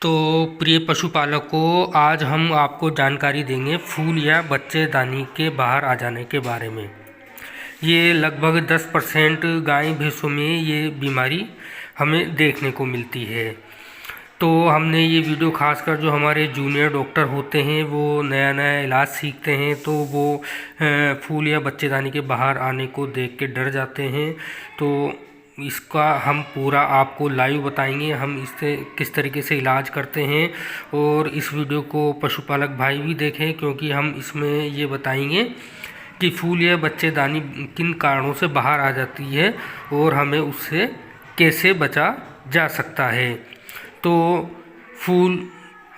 तो प्रिय पशुपालकों, आज हम आपको जानकारी देंगे फूल या बच्चेदानी के बाहर आ जाने के बारे में। ये लगभग 10% गाय भैंसों में ये बीमारी हमें देखने को मिलती है। तो हमने ये वीडियो खासकर जो हमारे जूनियर डॉक्टर होते हैं वो नया नया इलाज सीखते हैं, तो वो फूल या बच्चेदानी के बाहर आने को देख के डर जाते हैं। तो इसका हम पूरा आपको लाइव बताएंगे, हम इससे किस तरीके से इलाज करते हैं। और इस वीडियो को पशुपालक भाई भी देखें, क्योंकि हम इसमें ये बताएंगे कि फूल या बच्चेदानी किन कारणों से बाहर आ जाती है और हमें उससे कैसे बचा जा सकता है। तो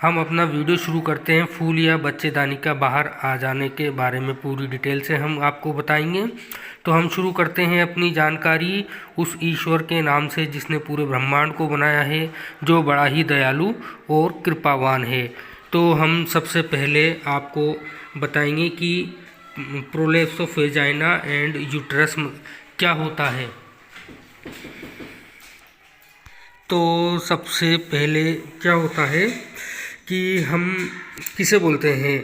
हम अपना वीडियो शुरू करते हैं। फूल या बच्चेदानी का बाहर आ जाने के बारे में पूरी डिटेल से हम आपको बताएंगे। तो हम शुरू करते हैं अपनी जानकारी उस ईश्वर के नाम से जिसने पूरे ब्रह्मांड को बनाया है, जो बड़ा ही दयालु और कृपावान है। तो हम सबसे पहले आपको बताएंगे कि prolapse of vagina and uterus क्या होता है। तो सबसे पहले क्या होता है कि हम किसे बोलते हैं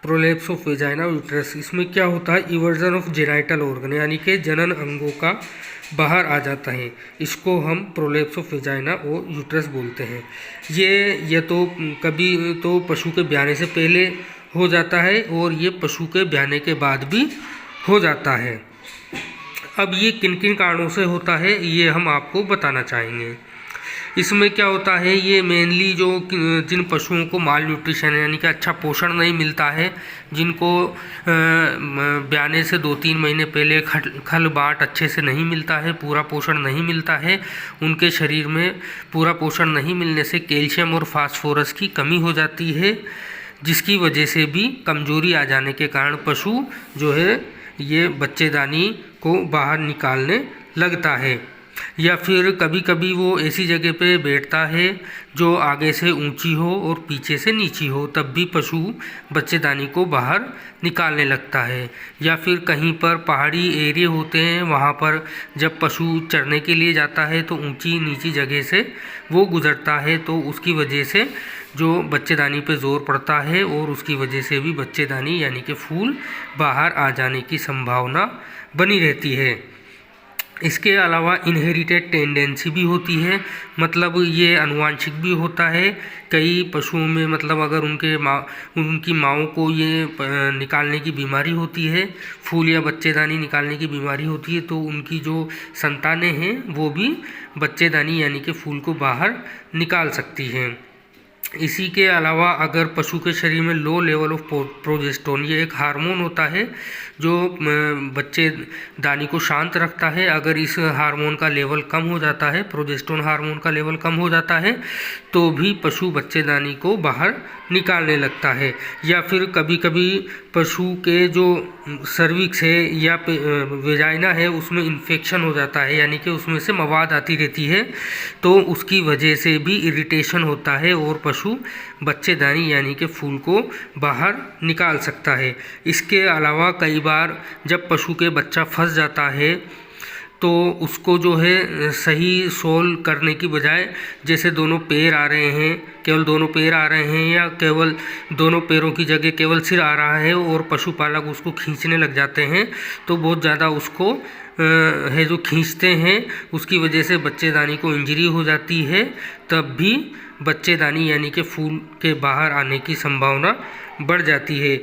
प्रोलेप्स ऑफ वेजाइना यूट्रस। इसमें क्या होता है, इवर्जन ऑफ जेनाइटल ऑर्गन, यानी कि जनन अंगों का बाहर आ जाता है। इसको हम प्रोलेप्स ऑफ वेजाइना और यूट्रस बोलते हैं। ये तो कभी तो पशु के ब्याने से पहले हो जाता है और ये पशु के ब्याने के बाद भी हो जाता है। अब ये किन किन कारणों से होता है ये हम आपको बताना चाहेंगे। इसमें क्या होता है, ये मेनली जिन पशुओं को माल न्यूट्रिशन यानी कि अच्छा पोषण नहीं मिलता है, जिनको ब्याने से 2-3 महीने पहले खल बाट अच्छे से नहीं मिलता है, पूरा पोषण नहीं मिलता है, उनके शरीर में पूरा पोषण नहीं मिलने से कैल्शियम और फास्फोरस की कमी हो जाती है, जिसकी वजह से भी कमजोरी आ जाने के कारण पशु जो है ये बच्चेदानी को बाहर निकालने लगता है। या फिर कभी कभी वो ऐसी जगह पे बैठता है जो आगे से ऊंची हो और पीछे से नीची हो, तब भी पशु बच्चेदानी को बाहर निकालने लगता है। या फिर कहीं पर पहाड़ी एरिया होते हैं, वहाँ पर जब पशु चरने के लिए जाता है तो ऊंची नीची जगह से वो गुजरता है, तो उसकी वजह से जो बच्चेदानी पे ज़ोर पड़ता है और उसकी वजह से भी बच्चेदानी यानी कि फूल बाहर आ जाने की संभावना बनी रहती है। इसके अलावा इनहेरिटेड टेंडेंसी भी होती है, मतलब ये आनुवांशिक भी होता है। कई पशुओं में मतलब अगर उनकी माँओं को ये निकालने की बीमारी होती है, फूल या बच्चेदानी निकालने की बीमारी होती है, तो उनकी जो संतानें हैं वो भी बच्चेदानी यानी कि फूल को बाहर निकाल सकती हैं। इसी के अलावा अगर पशु के शरीर में लो लेवल ऑफ प्रोजेस्टेरोन, ये एक हार्मोन होता है जो बच्चेदानी को शांत रखता है, अगर इस हार्मोन का लेवल कम हो जाता है, प्रोजेस्टेरोन हार्मोन का लेवल कम हो जाता है, तो भी पशु बच्चेदानी को बाहर निकालने लगता है। या फिर कभी कभी पशु के जो सर्विक्स है या वेजाइना है उसमें इन्फेक्शन हो जाता है, यानी कि उसमें से मवाद आती रहती है, तो उसकी वजह से भी इरिटेशन होता है और पशु बच्चेदानी यानी कि फूल को बाहर निकाल सकता है। इसके अलावा कई बार जब पशु के बच्चा फंस जाता है तो उसको जो है सही सोल करने की बजाय, जैसे दोनों पैर आ रहे हैं, केवल दोनों पैर आ रहे हैं या केवल दोनों पैरों की जगह केवल सिर आ रहा है और पशुपालक उसको खींचने लग जाते हैं, तो बहुत ज़्यादा उसको है जो खींचते हैं उसकी वजह से बच्चेदानी को इंजरी हो जाती है, तब भी बच्चेदानी यानी कि फूल के बाहर आने की संभावना बढ़ जाती है।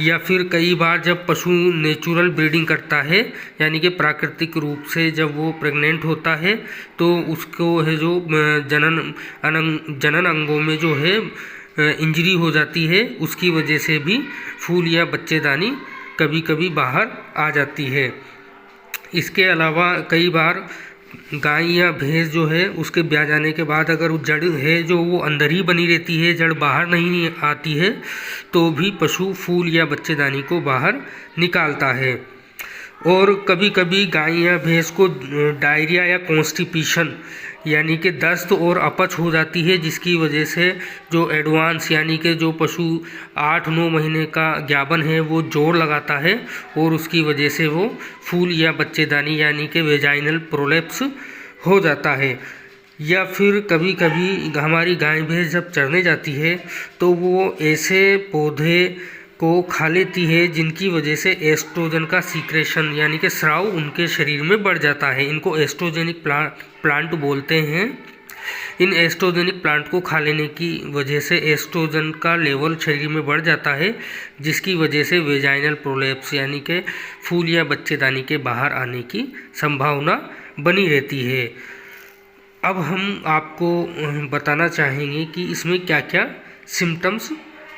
या फिर कई बार जब पशु नेचुरल ब्रीडिंग करता है यानी कि प्राकृतिक रूप से जब वो प्रेग्नेंट होता है, तो उसको है जो जनन अंगों में जो है इंजरी हो जाती है, उसकी वजह से भी फूल या बच्चेदानी कभी कभी बाहर आ जाती है। इसके अलावा कई बार गाय या भैंस जो है उसके ब्याह जाने के बाद अगर वो जड़ है जो वो अंदर ही बनी रहती है, जड़ बाहर नहीं आती है, तो भी पशु फूल या बच्चेदानी को बाहर निकालता है। और कभी कभी गाय या भैंस को डायरिया या कॉन्स्टिपेशन यानी कि दस्त और अपच हो जाती है, जिसकी वजह से जो एडवांस यानी कि जो पशु 8-9 महीने का ज्ञापन है वो जोड़ लगाता है और उसकी वजह से वो फूल या बच्चेदानी यानी कि वेजाइनल प्रोलेप्स हो जाता है। या फिर कभी कभी हमारी गाय भैंस जब चरने जाती है तो वो ऐसे पौधे को खा लेती है जिनकी वजह से एस्ट्रोजन का सीक्रेशन यानी कि स्राव उनके शरीर में बढ़ जाता है। इनको एस्ट्रोजेनिक प्लांट बोलते हैं। इन एस्ट्रोजेनिक प्लांट को खा लेने की वजह से एस्ट्रोजन का लेवल शरीर में बढ़ जाता है, जिसकी वजह से वेजाइनल प्रोलैप्स यानी कि फूल या बच्चेदानी के बाहर आने की संभावना बनी रहती है। अब हम आपको बताना चाहेंगे कि इसमें क्या क्या सिम्टम्स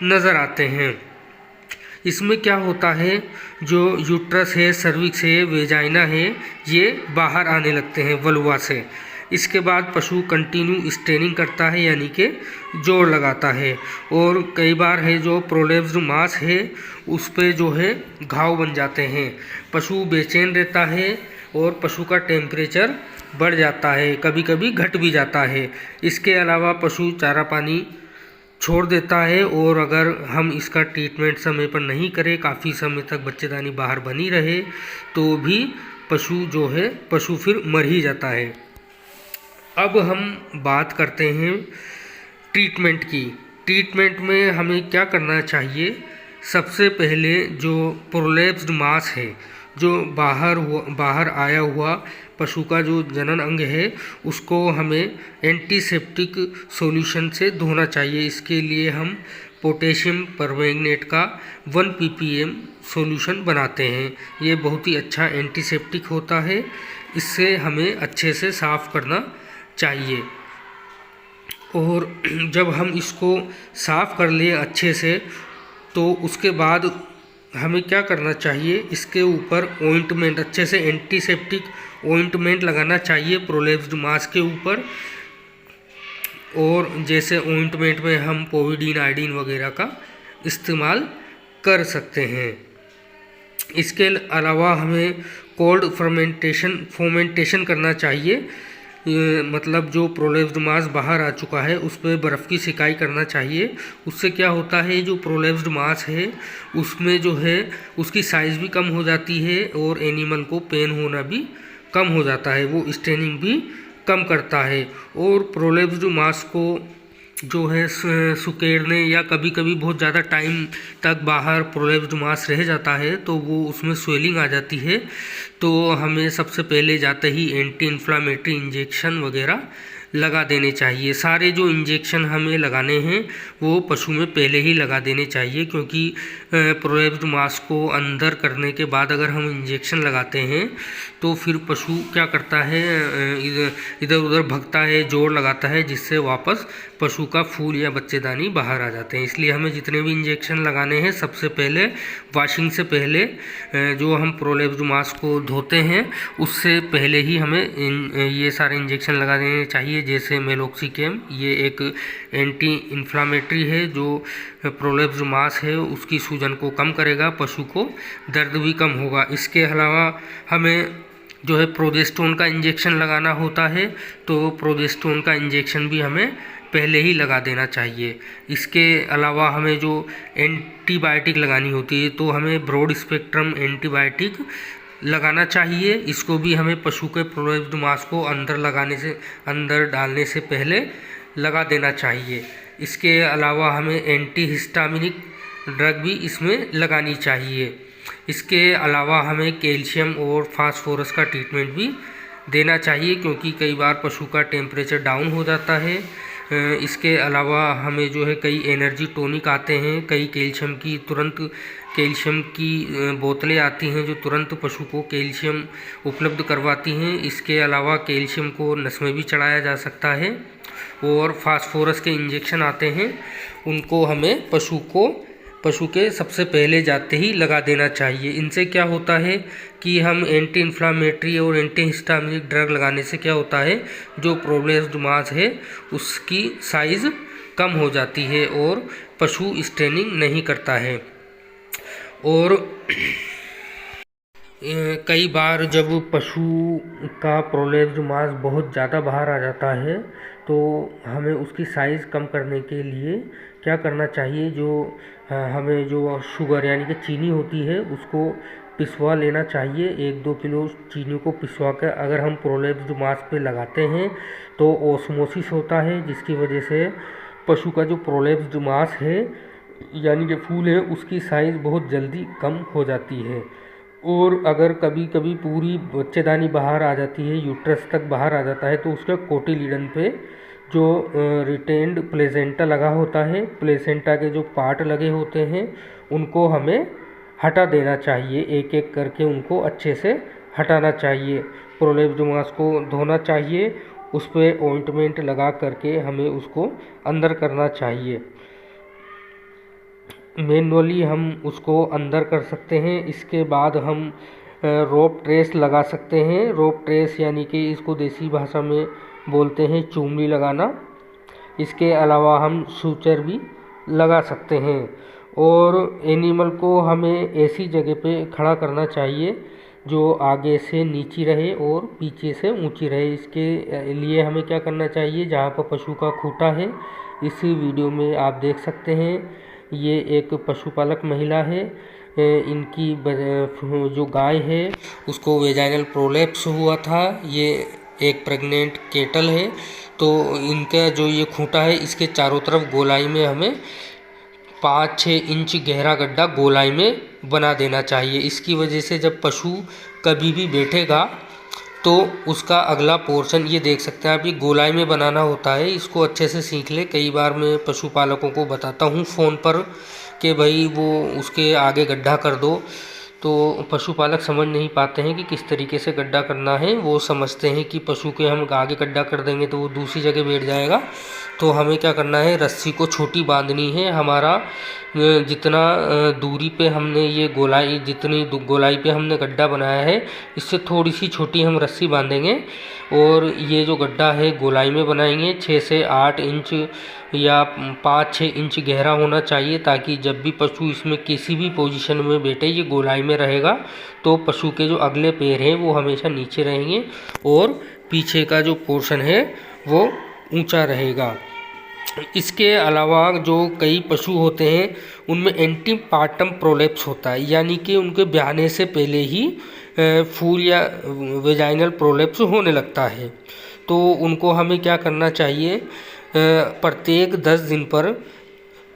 नज़र आते हैं। इसमें क्या होता है, जो यूट्रस है, सर्विक्स है, वेजाइना है, ये बाहर आने लगते हैं वल्वा से। इसके बाद पशु कंटिन्यू स्ट्रेनिंग करता है यानी कि जोर लगाता है, और कई बार है जो प्रोलैप्स्ड मांस है उस पे जो है घाव बन जाते हैं। पशु बेचैन रहता है और पशु का टेम्परेचर बढ़ जाता है, कभी कभी घट भी जाता है। इसके अलावा पशु चारा पानी छोड़ देता है, और अगर हम इसका ट्रीटमेंट समय पर नहीं करें, काफ़ी समय तक बच्चेदानी बाहर बनी रहे, तो भी पशु फिर मर ही जाता है। अब हम बात करते हैं ट्रीटमेंट की। ट्रीटमेंट में हमें क्या करना चाहिए। सबसे पहले जो प्रोलैप्स्ड मांस है, जो बाहर आया हुआ पशु का जो जनन अंग है, उसको हमें एंटीसेप्टिक सॉल्यूशन से धोना चाहिए। इसके लिए हम पोटेशियम परमैंगनेट का 1 ppm सॉल्यूशन बनाते हैं। ये बहुत ही अच्छा एंटीसेप्टिक होता है। इससे हमें अच्छे से साफ़ करना चाहिए, और जब हम इसको साफ़ कर लें अच्छे से, तो उसके बाद हमें क्या करना चाहिए, इसके ऊपर ऑइंटमेंट, अच्छे से एंटीसेप्टिक ऑइंटमेंट लगाना चाहिए प्रोलैप्स्ड मांस के ऊपर। और जैसे ऑइंटमेंट में हम पोविडीन, आयोडीन वगैरह का इस्तेमाल कर सकते हैं। इसके अलावा हमें कोल्ड फोमेंटेशन करना चाहिए। मतलब जो प्रोलैप्स्ड मांस बाहर आ चुका है उस पर बर्फ़ की सिकाई करना चाहिए। उससे क्या होता है, जो प्रोलैप्स्ड मांस है उसमें जो है उसकी साइज़ भी कम हो जाती है, और एनिमल को पेन होना भी कम हो जाता है, वो स्ट्रेनिंग भी कम करता है। और प्रोलैप्स्ड मांस को जो है सुकेड़ने या कभी कभी बहुत ज़्यादा टाइम तक बाहर प्रोलैप्स्ड मांस रह जाता है तो वो उसमें स्वेलिंग आ जाती है। तो हमें सबसे पहले जाते ही एंटी इन्फ्लामेटरी इंजेक्शन वगैरह लगा देने चाहिए। सारे जो इंजेक्शन हमें लगाने हैं वो पशु में पहले ही लगा देने चाहिए, क्योंकि प्रोलैप्स्ड मांस को अंदर करने के बाद अगर हम इंजेक्शन लगाते हैं तो फिर पशु क्या करता है, इधर उधर भगता है, जोर लगाता है, जिससे वापस पशु का फूल या बच्चेदानी बाहर आ जाते हैं। इसलिए हमें जितने भी इंजेक्शन लगाने हैं सबसे पहले वॉशिंग से पहले, जो हम प्रोलैप्स्ड मांस को धोते हैं उससे पहले ही हमें ये सारे इंजेक्शन लगा देने चाहिए। जैसे मेलोक्सिकेम, ये एक एंटी इन्फ्लामेटरी है जो प्रोलैप्स्ड मांस है उसकी सूजन को कम करेगा, पशु को दर्द भी कम होगा। इसके अलावा हमें जो है प्रोजेस्टोन का इंजेक्शन लगाना होता है, तो प्रोजेस्टोन का इंजेक्शन भी हमें पहले ही लगा देना चाहिए। इसके अलावा हमें जो एंटीबायोटिक लगानी होती है तो हमें ब्रॉड स्पेक्ट्रम एंटीबायोटिक लगाना चाहिए। इसको भी हमें पशु के प्रोलैप्स्ड मांस को अंदर डालने से पहले लगा देना चाहिए। इसके अलावा हमें एंटीहिस्टामिनिक ड्रग भी इसमें लगानी चाहिए। इसके अलावा हमें कैल्शियम और फास्फोरस का ट्रीटमेंट भी देना चाहिए, क्योंकि कई बार पशु का टेम्परेचर डाउन हो जाता है। इसके अलावा हमें जो है कई एनर्जी टॉनिक आते हैं, कई कैल्शियम की बोतलें आती हैं जो तुरंत पशु को कैल्शियम उपलब्ध करवाती हैं। इसके अलावा कैल्शियम को नस में भी चढ़ाया जा सकता है, और फास्फोरस के इंजेक्शन आते हैं, उनको हमें पशु के सबसे पहले जाते ही लगा देना चाहिए। इनसे क्या होता है कि हम एंटी इन्फ्लामेटरी और एंटी हिस्टामिनिक ड्रग लगाने से क्या होता है, जो प्रोलैप्स्ड मांस है उसकी साइज़ कम हो जाती है और पशु स्ट्रेनिंग नहीं करता है। और कई बार जब पशु का प्रोलैप्स्ड मांस बहुत ज़्यादा बाहर आ जाता है तो हमें उसकी साइज़ कम करने के लिए क्या करना चाहिए, हमें जो शुगर यानी कि चीनी होती है उसको पिसवा लेना चाहिए। 1-2 किलो चीनी को पिसवा कर अगर हम प्रोलेप्स मांस पे लगाते हैं तो ओस्मोसिस होता है, जिसकी वजह से पशु का जो प्रोलेप्स मांस है यानी कि फूल है उसकी साइज़ बहुत जल्दी कम हो जाती है। और अगर कभी कभी पूरी बच्चेदानी बाहर आ जाती है, यूट्रस तक बाहर आ जाता है, तो उसके कोटिलीडन पे जो रिटेन्ड प्लेसेंटा लगा होता है, प्लेसेंटा के जो पार्ट लगे होते हैं उनको हमें हटा देना चाहिए। एक एक करके उनको अच्छे से हटाना चाहिए। प्रोलेप्स मांस को धोना चाहिए, उस पर ऑइंटमेंट लगा करके हमें उसको अंदर करना चाहिए। मैनुअली हम उसको अंदर कर सकते हैं। इसके बाद हम रोप ट्रेस लगा सकते हैं। रोप ट्रेस यानी कि इसको देसी भाषा में बोलते हैं चूमड़ी लगाना। इसके अलावा हम सूचर भी लगा सकते हैं। और एनिमल को हमें ऐसी जगह पे खड़ा करना चाहिए जो आगे से नीची रहे और पीछे से ऊंची रहे। इसके लिए हमें क्या करना चाहिए, जहाँ पर पशु का खूंटा है, इस वीडियो में आप देख सकते हैं, ये एक पशुपालक महिला है। इनकी जो गाय है उसको वेजाइनल प्रोलेप्स हुआ था। ये एक प्रेग्नेंट केटल है। तो इनका जो ये खूंटा है इसके चारों तरफ गोलाई में हमें 5-6 इंच गहरा गड्ढा गोलाई में बना देना चाहिए। इसकी वजह से जब पशु कभी भी बैठेगा तो उसका अगला पोर्शन, ये देख सकते हैं आप, ये गोलाई में बनाना होता है। इसको अच्छे से सीख ले। कई बार मैं पशुपालकों को बताता हूँ फ़ोन पर कि भाई वो उसके आगे गड्ढा कर दो, तो पशुपालक समझ नहीं पाते हैं कि किस तरीके से गड्ढा करना है। वो समझते हैं कि पशु के हम आगे गड्ढा कर देंगे तो वो दूसरी जगह बैठ जाएगा। तो हमें क्या करना है, रस्सी को छोटी बांधनी है। हमारा जितना दूरी पे हमने ये गोलाई, जितनी गोलाई पे हमने गड्ढा बनाया है, इससे थोड़ी सी छोटी हम रस्सी बांधेंगे और ये जो गड्ढा है गोलाई में बनाएंगे। 6 से 8 इंच या 5-6 इंच गहरा होना चाहिए, ताकि जब भी पशु इसमें किसी भी पोजीशन में बैठे, ये गोलाई में रहेगा तो पशु के जो अगले पैर हैं वो हमेशा नीचे रहेंगे और पीछे का जो पोर्शन है वो ऊंचा रहेगा। इसके अलावा जो कई पशु होते हैं उनमें एंटीपार्टम प्रोलेप्स होता है, यानी कि उनके ब्याहने से पहले ही फूल या वेजाइनल प्रोलेप्स होने लगता है। तो उनको हमें क्या करना चाहिए, प्रत्येक 10 दिन पर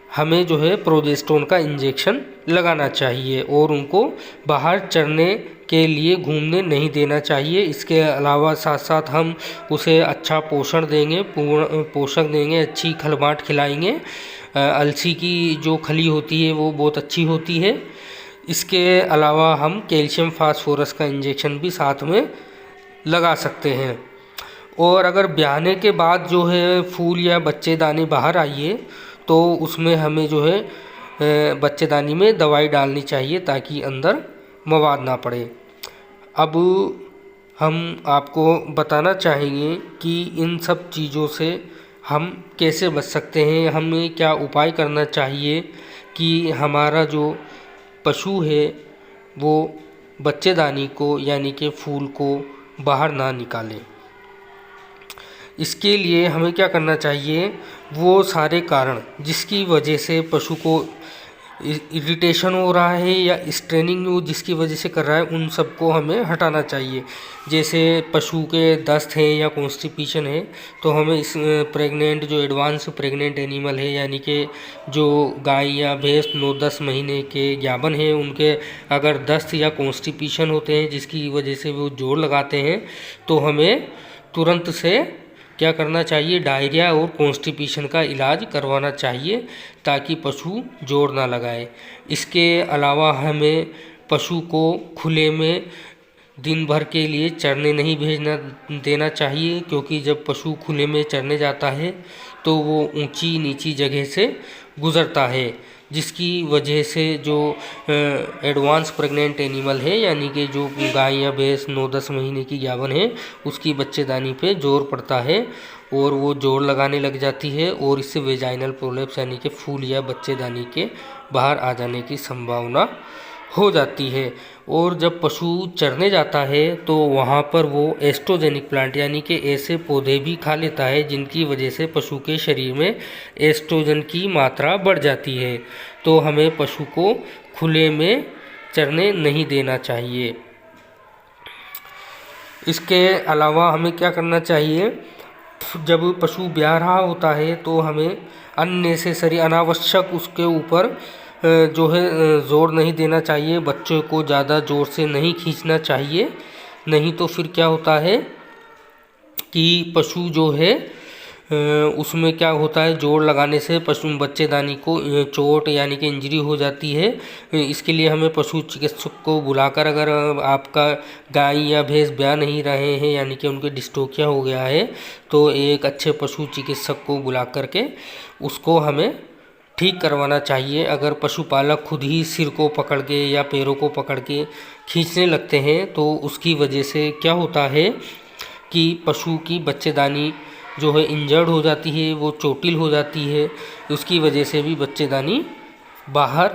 हमें जो है प्रोजेस्टेरोन का इंजेक्शन लगाना चाहिए और उनको बाहर चरने के लिए घूमने नहीं देना चाहिए। इसके अलावा साथ साथ हम उसे अच्छा पोषण देंगे, पूर्ण पोषक देंगे, अच्छी खलबांट खिलाएंगे। अलसी की जो खली होती है वो बहुत अच्छी होती है। इसके अलावा हम कैल्शियम फास्फोरस का इंजेक्शन भी साथ में लगा सकते हैं। और अगर ब्याहने के बाद जो है फूल या बच्चेदानी बाहर आइए तो उसमें हमें जो है बच्चेदानी में दवाई डालनी चाहिए ताकि अंदर मवाद ना पड़े। अब हम आपको बताना चाहेंगे कि इन सब चीज़ों से हम कैसे बच सकते हैं, हमें क्या उपाय करना चाहिए कि हमारा जो पशु है वो बच्चेदानी को यानी कि फूल को बाहर ना निकाले। इसके लिए हमें क्या करना चाहिए, वो सारे कारण जिसकी वजह से पशु को इरिटेशन हो रहा है या स्ट्रेनिंग जिसकी वजह से कर रहा है, उन सबको हमें हटाना चाहिए। जैसे पशु के दस्त है या कॉन्स्टिपेशन है तो हमें इस प्रेग्नेंट जो एडवांस प्रेग्नेंट एनिमल है यानी कि जो गाय या भैंस 9-10 महीने के ज्ञापन है, उनके अगर दस्त या कॉन्स्टिपेशन होते हैं जिसकी वजह से वो जोड़ लगाते हैं तो हमें तुरंत से क्या करना चाहिए, डायरिया और कॉन्स्टिपेशन का इलाज करवाना चाहिए ताकि पशु जोड़ ना लगाए। इसके अलावा हमें पशु को खुले में दिन भर के लिए चरने नहीं भेजना देना चाहिए, क्योंकि जब पशु खुले में चरने जाता है तो वो ऊंची नीची जगह से गुज़रता है, जिसकी वजह से जो एडवांस प्रेग्नेंट एनिमल है यानी कि जो गाय या भैंस 9-10 महीने की गाभन है उसकी बच्चेदानी पे जोर पड़ता है और वो जोड़ लगाने लग जाती है और इससे वेजाइनल प्रोलेप्स यानी कि फूल या बच्चेदानी के बाहर आ जाने की संभावना हो जाती है। और जब पशु चरने जाता है तो वहाँ पर वो एस्ट्रोजेनिक प्लांट यानी कि ऐसे पौधे भी खा लेता है जिनकी वजह से पशु के शरीर में एस्ट्रोजन की मात्रा बढ़ जाती है। तो हमें पशु को खुले में चरने नहीं देना चाहिए। इसके अलावा हमें क्या करना चाहिए, जब पशु ब्याह रहा होता है तो हमें अननेसेसरी अनावश्यक उसके ऊपर जो है ज़ोर नहीं देना चाहिए। बच्चों को ज़्यादा ज़ोर से नहीं खींचना चाहिए, नहीं तो फिर क्या होता है कि पशु जो है उसमें क्या होता है, जोर लगाने से पशु बच्चेदानी को चोट यानी कि इंजरी हो जाती है। इसके लिए हमें पशु चिकित्सक को बुलाकर, अगर आपका गाय या भैंस ब्याह नहीं रहे हैं यानी कि उनके डिस्टोकिया हो गया है, तो एक अच्छे पशु चिकित्सक को बुला करके उसको हमें ठीक करवाना चाहिए। अगर पशुपालक खुद ही सिर को पकड़ के या पैरों को पकड़ के खींचने लगते हैं तो उसकी वजह से क्या होता है कि पशु की बच्चेदानी जो है इंजर्ड हो जाती है, वो चोटिल हो जाती है, उसकी वजह से भी बच्चेदानी बाहर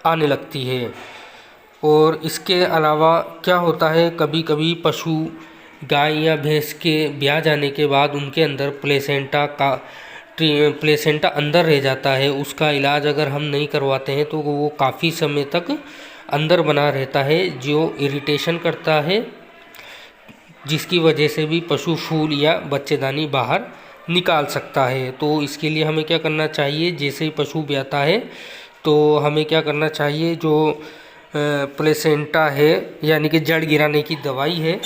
आने लगती है। और इसके अलावा क्या होता है, कभी कभी पशु गाय या भैंस के ब्याह जाने के बाद उनके अंदर प्लेसेंटा अंदर रह जाता है। उसका इलाज अगर हम नहीं करवाते हैं तो वो काफ़ी समय तक अंदर बना रहता है, जो इरिटेशन करता है, जिसकी वजह से भी पशु फूल या बच्चेदानी बाहर निकाल सकता है। तो इसके लिए हमें क्या करना चाहिए, जैसे ही पशु ब्याता है तो हमें क्या करना चाहिए, जो प्लेसेंटा है यानी कि जड़ गिराने की दवाई है,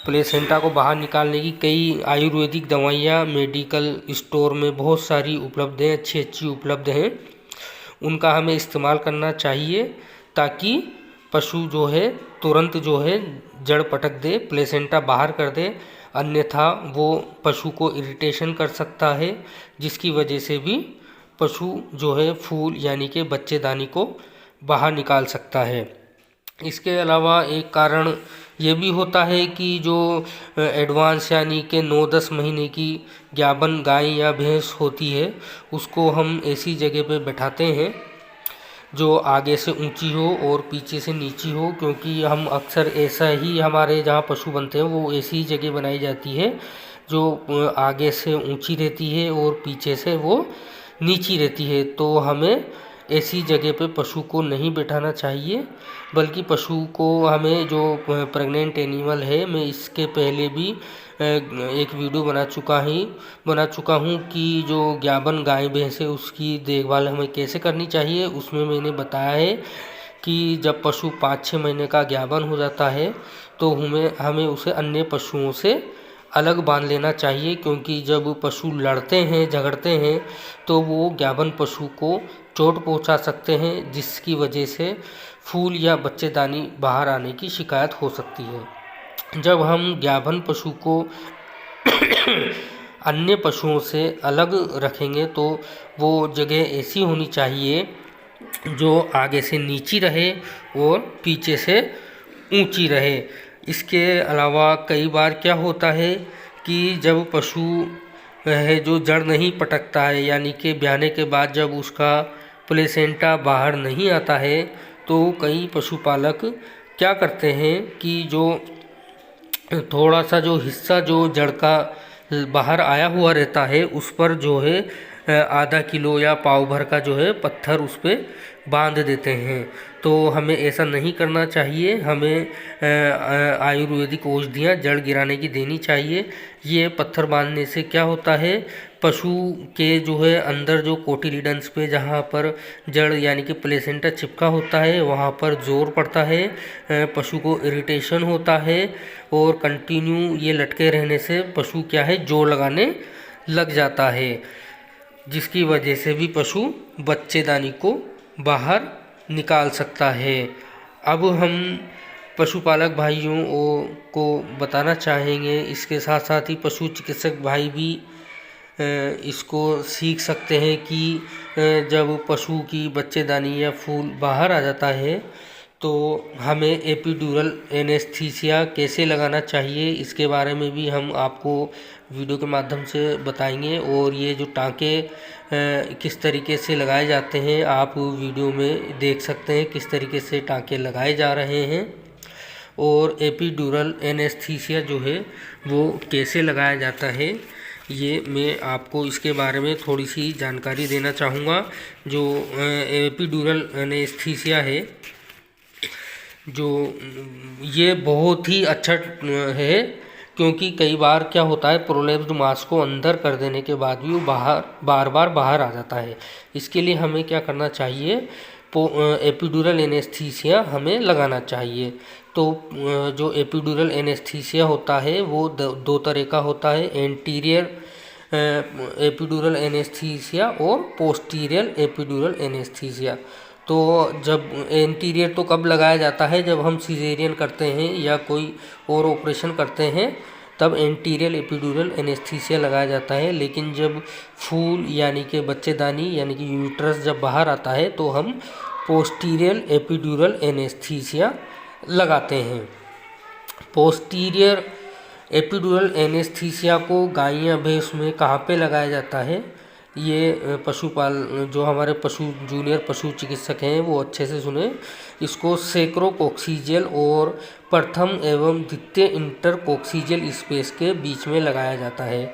प्लेसेंटा को बाहर निकालने की कई आयुर्वेदिक दवाइयाँ मेडिकल स्टोर में बहुत सारी उपलब्ध हैं, अच्छी अच्छी उपलब्ध हैं, उनका हमें इस्तेमाल करना चाहिए ताकि पशु जो है तुरंत जो है जड़ पटक दे, प्लेसेंटा बाहर कर दे। अन्यथा वो पशु को इरिटेशन कर सकता है, जिसकी वजह से भी पशु जो है फूल यानी कि बच्चेदानी को बाहर निकाल सकता है। इसके अलावा एक कारण ये भी होता है कि जो एडवांस यानी कि 9-10 महीने की गाभिन गाय या भैंस होती है, उसको हम ऐसी जगह पे बैठाते हैं जो आगे से ऊंची हो और पीछे से नीची हो, क्योंकि हम अक्सर ऐसा ही हमारे जहाँ पशु बनते हैं वो ऐसी ही जगह बनाई जाती है जो आगे से ऊंची रहती है और पीछे से वो नीची रहती है। तो हमें ऐसी जगह पे पशु को नहीं बैठाना चाहिए, बल्कि पशु को हमें, जो प्रेग्नेंट एनिमल है, मैं इसके पहले भी एक वीडियो बना चुका हूँ कि जो गाभिन गाय भैंस है उसकी देखभाल हमें कैसे करनी चाहिए। उसमें मैंने बताया है कि जब पशु 5-6 महीने का गाभिन हो जाता है तो हमें उसे अन्य पशुओं से अलग बांध लेना चाहिए, क्योंकि जब पशु लड़ते हैं, झगड़ते हैं, तो वो गाभिन पशु को चोट पहुंचा सकते हैं, जिसकी वजह से फूल या बच्चेदानी बाहर आने की शिकायत हो सकती है। जब हम गाभिन पशु को अन्य पशुओं से अलग रखेंगे तो वो जगह ऐसी होनी चाहिए जो आगे से नीची रहे और पीछे से ऊंची रहे। इसके अलावा कई बार क्या होता है कि जब पशु है जो जड़ नहीं पटकता है, यानी कि ब्याने के बाद जब उसका प्लेसेंटा बाहर नहीं आता है, तो कई पशुपालक क्या करते हैं कि जो थोड़ा सा जो हिस्सा जो जड़ का बाहर आया हुआ रहता है उस पर जो है आधा किलो या पाव भर का जो है पत्थर उस पर बांध देते हैं। तो हमें ऐसा नहीं करना चाहिए, हमें आयुर्वेदिक औषधियाँ जड़ गिराने की देनी चाहिए। ये पत्थर बांधने से क्या होता है, पशु के जो है अंदर जो कोटिलिडन्स पे जहाँ पर जड़ यानी कि प्लेसेंटा चिपका होता है वहाँ पर जोर पड़ता है, पशु को इरिटेशन होता है और कंटिन्यू ये लटके रहने से पशु क्या है जोर लगाने लग जाता है, जिसकी वजह से भी पशु बच्चेदानी को बाहर निकाल सकता है। अब हम पशुपालक भाइयों को बताना चाहेंगे, इसके साथ साथ ही पशु चिकित्सक भाई भी इसको सीख सकते हैं कि जब पशु की बच्चेदानी या फूल बाहर आ जाता है तो हमें एपिड्यूरल एनेस्थीसिया कैसे लगाना चाहिए, इसके बारे में भी हम आपको वीडियो के माध्यम से बताएंगे। और ये जो टाँके किस तरीके से लगाए जाते हैं आप वीडियो में देख सकते हैं, किस तरीके से टाँके लगाए जा रहे हैं, और एपिड्यूरल एनेस्थीसिया जो है वो कैसे लगाया जाता है, ये मैं आपको इसके बारे में थोड़ी सी जानकारी देना चाहूँगा। जो एपिड्यूरल एनेस्थीसिया है जो ये बहुत ही अच्छा है, क्योंकि कई बार क्या होता है प्रोलैप्स्ड मास को अंदर कर देने के बाद भी वो बार बार बाहर आ जाता है। इसके लिए हमें क्या करना चाहिए, एपिड्यूरल एनेस्थीसिया हमें लगाना चाहिए। तो जो एपिड्यूरल एनेस्थीसिया होता है वो दो तरह का होता है, एंटीरियर एपिड्यूरल एनेस्थीसिया और पोस्टीरियर एपिड्यूरल एनेस्थीसिया। तो जब एंटीरियर तो कब लगाया जाता है, जब हम सिजेरियन करते हैं या कोई और ऑपरेशन करते हैं तब एंटीरियर एपिड्यूरल एनेस्थीसिया लगाया जाता है। लेकिन जब फूल यानी कि बच्चेदानी यानी कि यूट्रस जब बाहर आता है तो हम पोस्टीरियर एपिड्यूरल एनेस्थीसिया लगाते हैं। पोस्टीरियर एपिड्यूरल एनेस्थीसिया को गाय या भैंस में कहाँ पे लगाया जाता है, ये पशुपाल जो हमारे पशु जूनियर पशु चिकित्सक हैं वो अच्छे से सुने। इसको सेक्रोकोक्सीजियल और प्रथम एवं द्वितीय इंटरकोक्सीजियल स्पेस के बीच में लगाया जाता है।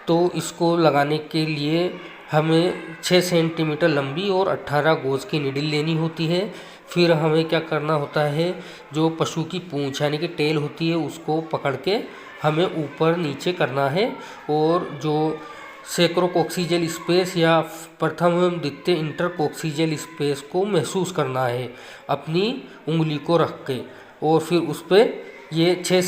तो इसको लगाने के लिए हमें 6 सेंटीमीटर लंबी और 18 गोज की निडिल लेनी होती है। फिर हमें क्या करना होता है, जो पशु की पूंछ यानी कि टेल होती है उसको पकड़ के हमें ऊपर नीचे करना है और जो सेक्रोकोक्सीजियल स्पेस या प्रथम एवं द्वितीय इंटरकोक्सीजियल स्पेस को महसूस करना है अपनी उंगली को रख के। और फिर उस पर ये 6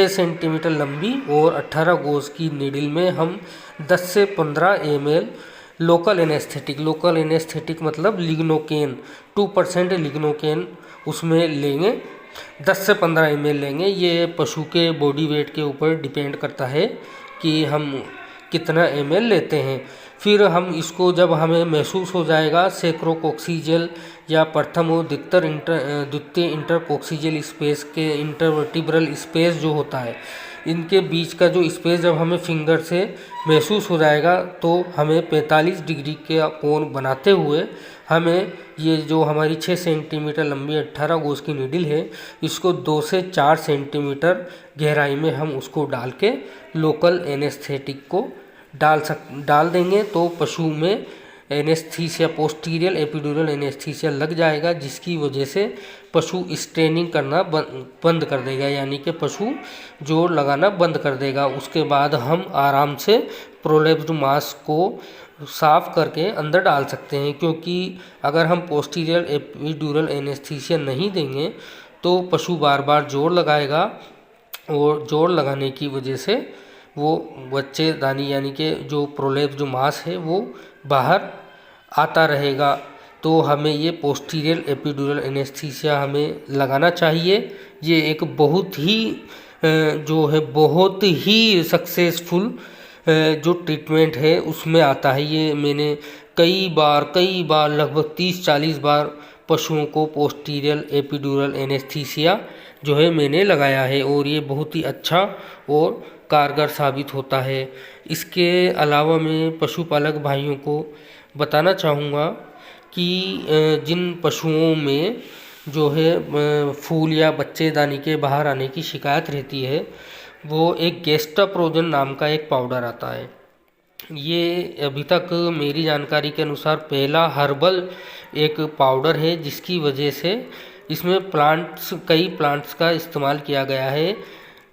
सेंटीमीटर लंबी और 18 गोज की नीडल में हम 10 से 15 ml लोकल एनेस्थेटिक मतलब लिग्नोकेन 2% लिग्नोकेन उसमें लेंगे, 10 से 15 ml लेंगे। ये पशु के बॉडी वेट के ऊपर डिपेंड करता है कि हम कितना ml लेते हैं। फिर हम इसको जब हमें महसूस हो जाएगा सेक्रोकोक्सीजियल या प्रथम और द्वितीय इंटरकोक्सीजियल स्पेस के इंटरवर्टिब्रल स्पेस जो होता है इनके बीच का जो स्पेस जब हमें फिंगर से महसूस हो जाएगा तो हमें 45 डिग्री का कोण बनाते हुए हमें ये जो हमारी 6 सेंटीमीटर लंबी 18 गोज की नीडल है इसको 2 से 4 सेंटीमीटर गहराई में हम उसको डाल के लोकल एनेस्थेटिक को डाल देंगे। तो पशु में एनेस्थीसिया पोस्टीरियर एपिड्यूरल एनेस्थीसिया लग जाएगा, जिसकी वजह से पशु स्ट्रेनिंग करना बंद कर देगा यानी कि पशु जोर लगाना बंद कर देगा। उसके बाद हम आराम से प्रोलैप्स्ड मास को साफ करके अंदर डाल सकते हैं, क्योंकि अगर हम पोस्टीरियर एपिड्यूरल एनेस्थीसिया नहीं देंगे तो पशु बार बार जोर लगाएगा और जोर लगाने की वजह से वो बच्चेदानी यानी कि जो प्रोलैप्स जो मास है वो बाहर आता रहेगा। तो हमें ये पोस्टीरियर एपिड्यूरल एनेस्थीसिया हमें लगाना चाहिए। ये एक बहुत ही जो है बहुत ही सक्सेसफुल जो ट्रीटमेंट है उसमें आता है। ये मैंने कई बार लगभग 30-40 बार पशुओं को पोस्टीरियर एपिड्यूरल एनेस्थीसिया जो है मैंने लगाया है और ये बहुत ही अच्छा और कारगर साबित होता है। इसके अलावा मैं पशुपालक भाइयों को बताना चाहूँगा कि जिन पशुओं में जो है फूल या बच्चेदानी के बाहर आने की शिकायत रहती है वो एक गेस्टाप्रोजन नाम का एक पाउडर आता है। ये अभी तक मेरी जानकारी के अनुसार पहला हर्बल एक पाउडर है, जिसकी वजह से इसमें कई प्लांट्स का इस्तेमाल किया गया है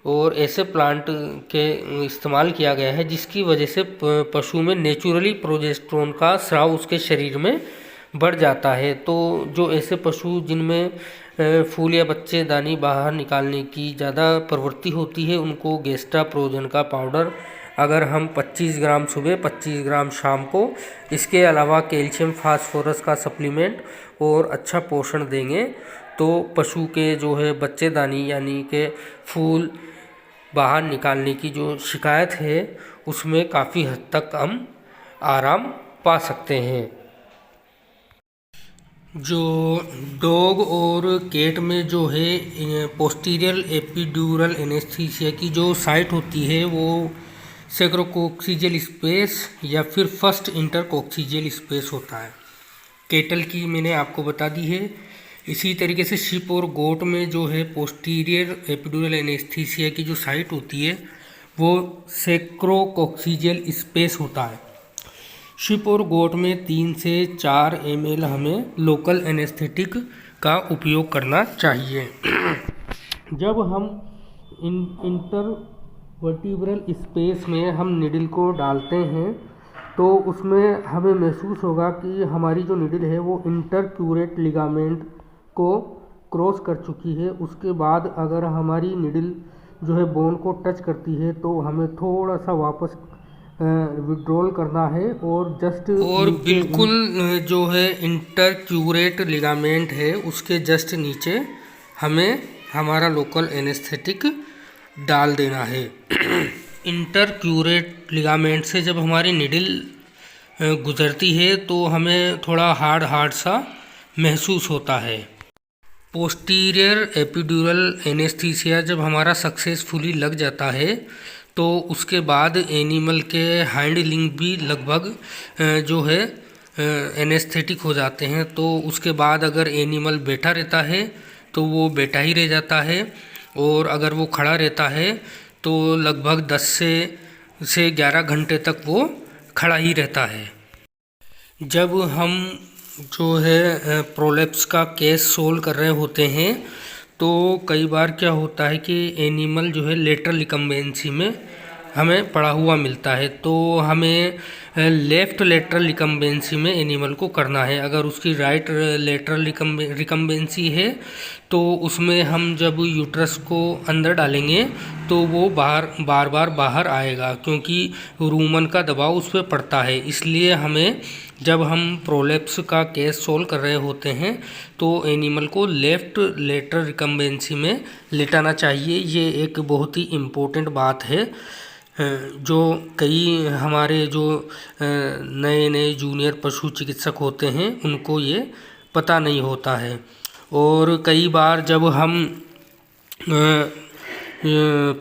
और ऐसे प्लांट के इस्तेमाल किया गया है जिसकी वजह से पशु में नेचुरली प्रोजेस्टेरोन का स्राव उसके शरीर में बढ़ जाता है। तो जो ऐसे पशु जिनमें फूल या बच्चेदानी बाहर निकालने की ज़्यादा प्रवृत्ति होती है उनको गेस्टाप्रोजन का पाउडर अगर हम 25 ग्राम सुबह 25 ग्राम शाम को, इसके अलावा कैल्शियम फास्फोरस का सप्लीमेंट और अच्छा पोषण देंगे तो पशु के जो है बच्चेदानी यानी कि फूल बाहर निकालने की जो शिकायत है उसमें काफ़ी हद तक हम आराम पा सकते हैं। जो डॉग और कैट में जो है पोस्टीरियर एपिड्यूरल एनेस्थीसिया की जो साइट होती है वो सेक्रोकोक्सीजियल स्पेस या फिर फर्स्ट इंटरकोक्सीजियल स्पेस होता है। कैटल की मैंने आपको बता दी है। इसी तरीके से शिप और गोट में जो है पोस्टीरियर एपिड्यूरल एनेस्थीसिया की जो साइट होती है वो सेक्रोकोक्सीजियल स्पेस होता है। शिप और गोट में 3 से 4 ml हमें लोकल एनेस्थेटिक का उपयोग करना चाहिए। जब हम इंटरवर्टिब्रल स्पेस में हम निडल को डालते हैं तो उसमें हमें महसूस होगा कि हमारी जो निडल है वो इंटरक्यूरेट लिगामेंट को क्रॉस कर चुकी है। उसके बाद अगर हमारी निडल जो है बोन को टच करती है तो हमें थोड़ा सा वापस विड्रॉल करना है और बिल्कुल जो है इंटरक्यूरेट लिगामेंट है उसके जस्ट नीचे हमें हमारा लोकल एनेस्थेटिक डाल देना है। इंटरक्यूरेट लिगामेंट से जब हमारी निडल गुजरती है तो हमें थोड़ा हार्ड सा महसूस होता है। पोस्टीरियर एपिड्यूरल एनेस्थीसिया जब हमारा सक्सेसफुली लग जाता है तो उसके बाद एनिमल के हाइंड लिंग भी लगभग जो है एनेस्थेटिक हो जाते हैं। तो उसके बाद अगर एनिमल बैठा रहता है तो वो बैठा ही रह जाता है, और अगर वो खड़ा रहता है तो लगभग 10 से 11 घंटे तक वो खड़ा ही रहता है। जब हम जो है प्रोलेप्स का केस सोल्व कर रहे होते हैं तो कई बार क्या होता है कि एनिमल जो है लेटरल रिकम्बेंसी में हमें पड़ा हुआ मिलता है, तो हमें लेफ़्ट लेटरल रिकम्बेंसी में एनिमल को करना है। अगर उसकी राइट लेटरल रिकम्बेंसी है तो उसमें हम जब यूट्रस को अंदर डालेंगे तो वो बार बार बाहर आएगा, क्योंकि रूमन का दबाव उस पर पड़ता है। इसलिए हमें जब हम प्रोलेप्स का केस सोल्व कर रहे होते हैं तो एनिमल को लेफ़्ट लेटरल रिकम्बेंसी में लेटाना चाहिए। ये एक बहुत ही इम्पोर्टेंट बात है जो कई हमारे जो नए नए जूनियर पशु चिकित्सक होते हैं उनको ये पता नहीं होता है। और कई बार जब हम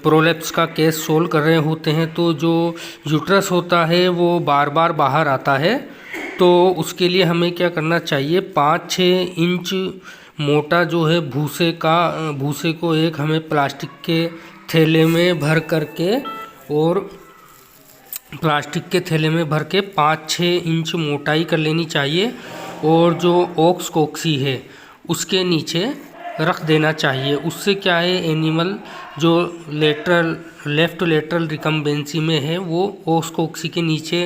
प्रोलेप्स का केस सोल्व कर रहे होते हैं तो जो यूट्रस होता है वो बार बार बाहर आता है, तो उसके लिए हमें क्या करना चाहिए, 5-6 इंच मोटा जो है भूसे को एक हमें प्लास्टिक के थैले में भर करके और प्लास्टिक के थैले में भर के 5-6 इंच मोटाई कर लेनी चाहिए, और जो ऑक्स कोक्सी है उसके नीचे रख देना चाहिए। उससे क्या है, एनिमल जो लेफ़्ट लेटरल रिकम्बेंसी में है वो ऑक्स कोक्सी के नीचे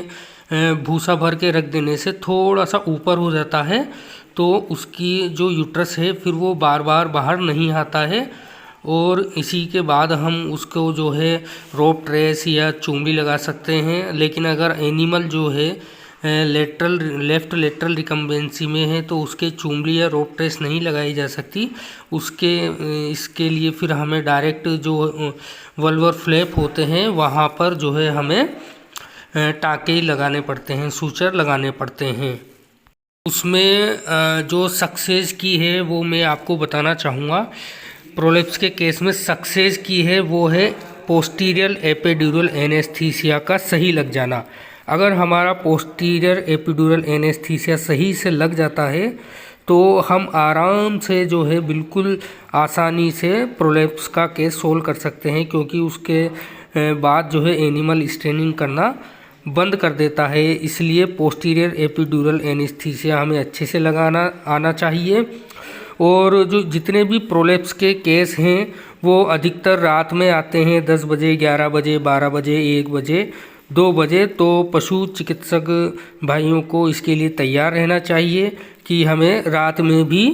भूसा भर के रख देने से थोड़ा सा ऊपर हो जाता है, तो उसकी जो यूट्रस है फिर वो बार बार बाहर नहीं आता है। और इसी के बाद हम उसको जो है रोप ट्रेस या चुंबी लगा सकते हैं। लेकिन अगर एनिमल जो है लेफ़्ट लेटरल रिकम्बेंसी में है तो उसके चुंबली या रोप ट्रेस नहीं लगाई जा सकती। इसके लिए फिर हमें डायरेक्ट जो वल्वर फ्लैप होते हैं वहाँ पर जो है हमें टाँके लगाने पड़ते हैं, सूचर लगाने पड़ते हैं। उसमें जो सक्सेस की है वो मैं आपको बताना चाहूँगा। प्रोलेप्स के केस में सक्सेस की है वो है पोस्टीरियर एपिड्यूरल एनेस्थीसिया का सही लग जाना। अगर हमारा पोस्टीरियर एपिड्यूरल एनेस्थीसिया सही से लग जाता है तो हम आराम से जो है बिल्कुल आसानी से प्रोलेप्स का केस सोल्व कर सकते हैं, क्योंकि उसके बाद जो है एनिमल स्ट्रेनिंग करना बंद कर देता है। इसलिए पोस्टीरियर एपिड्यूरल एनेस्थीसिया हमें अच्छे से लगाना आना चाहिए। और जो जितने भी प्रोलेप्स के केस हैं वो अधिकतर रात में आते हैं, 10 बजे, 11 बजे, 12 बजे, 1 बजे, 2 बजे। तो पशु चिकित्सक भाइयों को इसके लिए तैयार रहना चाहिए कि हमें रात में भी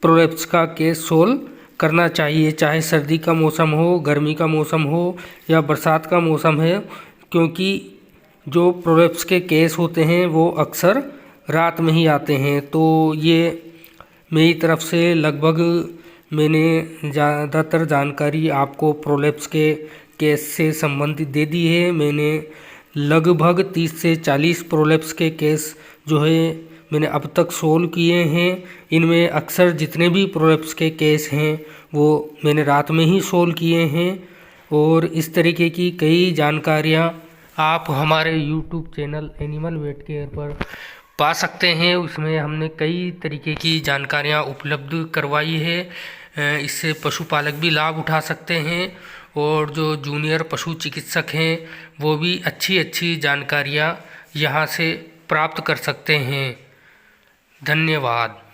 प्रोलेप्स का केस सोल्व करना चाहिए, चाहे सर्दी का मौसम हो, गर्मी का मौसम हो या बरसात का मौसम है, क्योंकि जो प्रोलेप्स के केस होते हैं वो अक्सर रात में ही आते हैं। तो ये मेरी तरफ से लगभग मैंने ज़्यादातर जानकारी आपको प्रोलेप्स के केस से संबंधित दे दी है। मैंने लगभग 30 से 40 प्रोलेप्स के केस जो है मैंने अब तक सोल्व किए हैं। इनमें अक्सर जितने भी प्रोलेप्स के केस हैं वो मैंने रात में ही सोल्व किए हैं। और इस तरीके की कई जानकारियाँ आप हमारे YouTube channel animal vet care पर पा सकते हैं। उसमें हमने कई तरीके की जानकारियाँ उपलब्ध करवाई है। इससे पशुपालक भी लाभ उठा सकते हैं और जो जूनियर पशु चिकित्सक हैं वो भी अच्छी अच्छी जानकारियाँ यहाँ से प्राप्त कर सकते हैं। धन्यवाद।